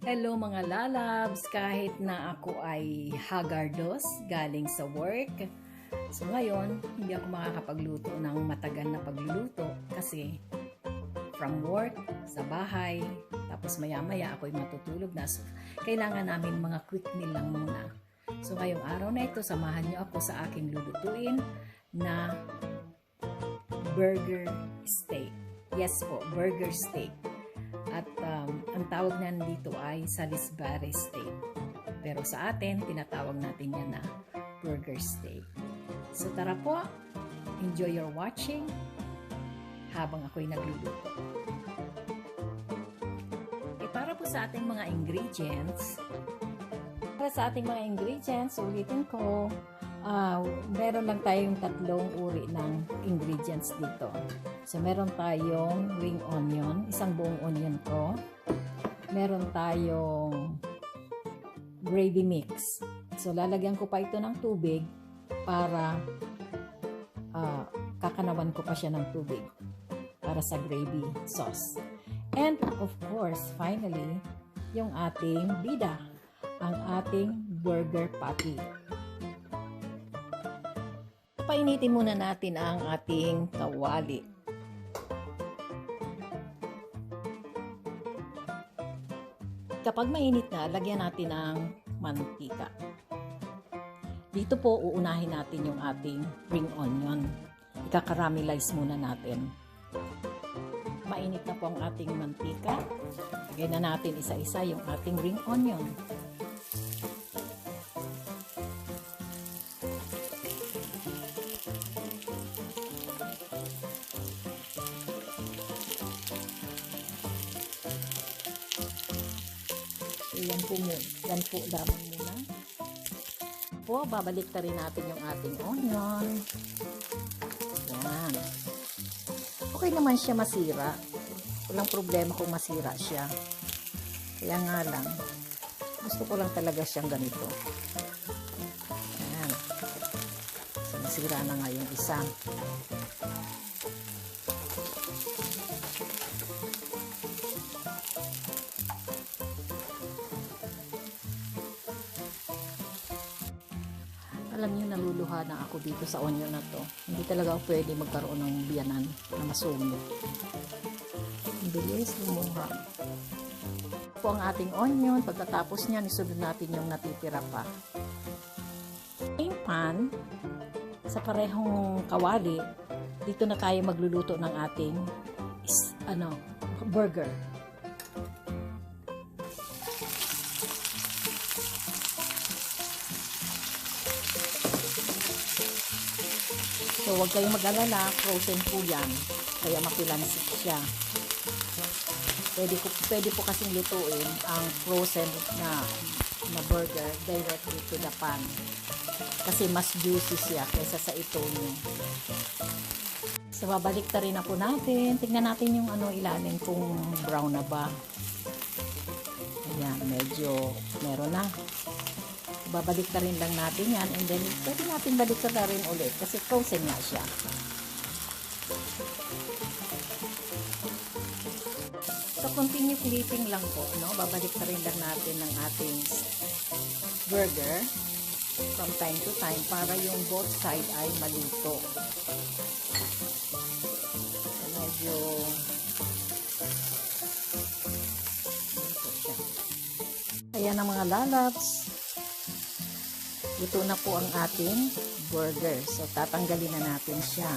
Hello mga lalabs, kahit na ako ay hagardos galing sa work. So ngayon, hindi ako makakapagluto ng matagal na pagluluto kasi from work, sa bahay, tapos maya-maya ako'y matutulog na. So, kailangan namin mga quick meal lang muna. So ngayong araw na ito, samahan niyo ako sa aking lulutuin na burger steak. Yes po, burger steak. At ang tawag na dito ay Salisbury steak. Pero sa atin, tinatawag natin yan na burger steak. So tara po, enjoy your watching habang ako'y nagluluto. Para po sa ating mga ingredients, ulitin ko, meron lang tayong tatlong uri ng ingredients dito. So, meron tayong ring onion, isang buong onion ko. Meron tayong gravy mix. So, lalagyan ko pa ito ng tubig para kakanawan ko pa siya ng tubig para sa gravy sauce. And, of course, finally, yung ating bida, ang ating burger patty. Painitin muna natin ang ating kawali. Kapag mainit na, lagyan natin ng mantika. Dito po, uunahin natin yung ating ring onion. Ika-caramelize muna natin. Mainit na po ang ating mantika. Lagyan na natin isa-isa yung ating ring onion. Yan po lamang muna. Po, babalik na rin natin yung ating onion. Yan. Okay naman siya masira. Walang problema kung masira siya. Kaya nga lang, gusto ko lang talaga siyang ganito. Yan. So, masira na nga yung isa. Alam niyo, naluluha na ako dito sa onion na to. Hindi talaga ako pwede magkaroon ng biyanan na masungit. Ang bilis, lumuha. Po ang ating onion. Pagkatapos niya, isunod natin yung natitira pa. Same pan, sa parehong kawali, dito na tayo magluluto ng ating burger. So, huwag kayong mag-alala, frozen po yan. Kaya mapilansik siya. Pwede po kasing lutuin ang frozen na burger directly to the pan. Kasi mas juicy siya kaysa sa ito nyo. So, babalik na rin na po natin. Tingnan natin yung ilalim kung brown na ba. Ayan, medyo meron na. Babalik na rin lang natin yan, and then pwede natin balik na rin ulit kasi frozen nga siya. So, continue flipping lang po, no? Babalik na rin lang natin ng ating burger from time to time para yung both side ay maluto. So, medyo ayan ang mga lalabs. Luto na po ang ating burger. So, tatanggalin na natin siya.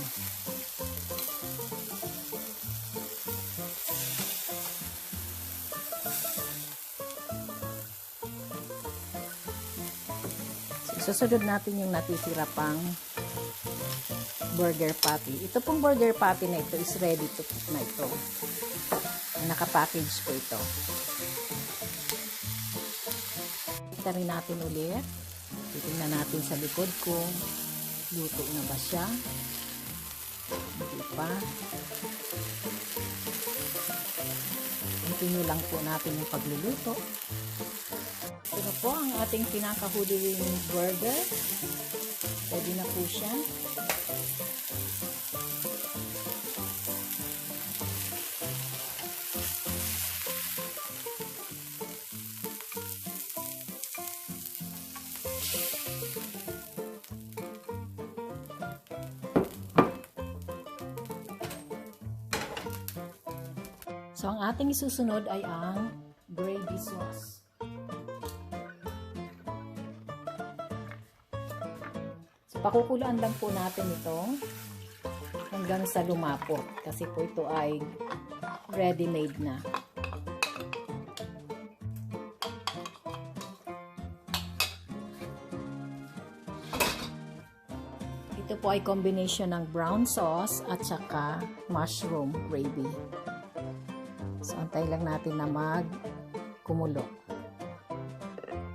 So, susunod natin yung natitira pang burger patty. Ito pong burger patty na ito is ready to cook na ito. Nakapackage po ito. Kita rin natin ulit. Titingnan natin sa likod kung luto na ba siya. Hindi pa. Continue lang po natin yung pagluluto. Ito na po ang ating pinakahuling burger. Ready na po siya. So, ang ating isusunod ay ang gravy sauce. So, pakukuluan lang po natin ito hanggang sa lumapot kasi po ito ay ready-made na. Ito po ay combination ng brown sauce at saka mushroom gravy. So, antay lang natin na kumulo.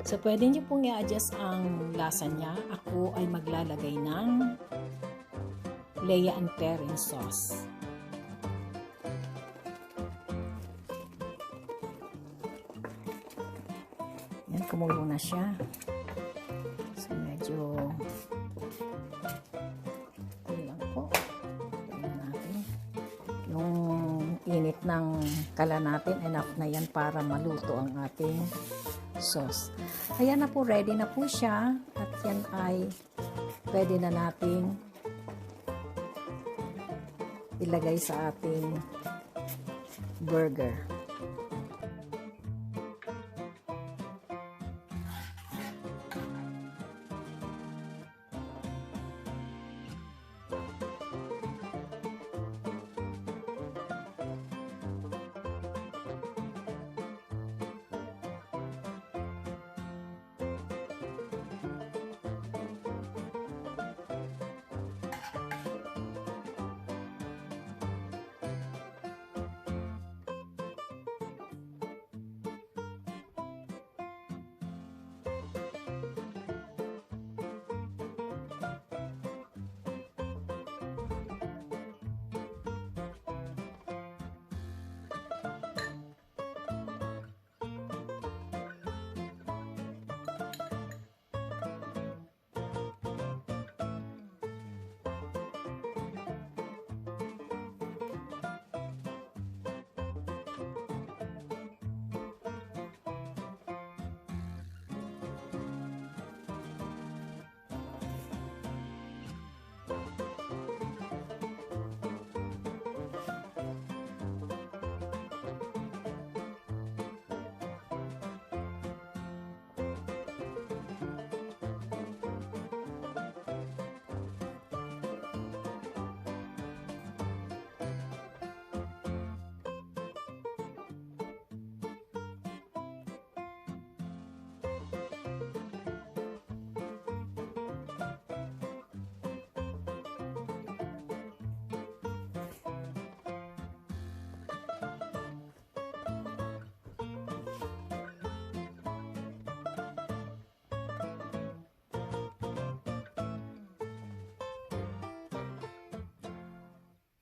So, pwede nyo pong i-adjust ang lasa niya. Ako ay maglalagay ng Lea and Perrin sauce. Yan, kumulo na siya. So, medyo lang po. Tingnan natin. Yung init ng kala natin, enough na yan para maluto ang ating sauce. Ayan na po, ready na po siya. At yan ay pwede na nating ilagay sa ating burger.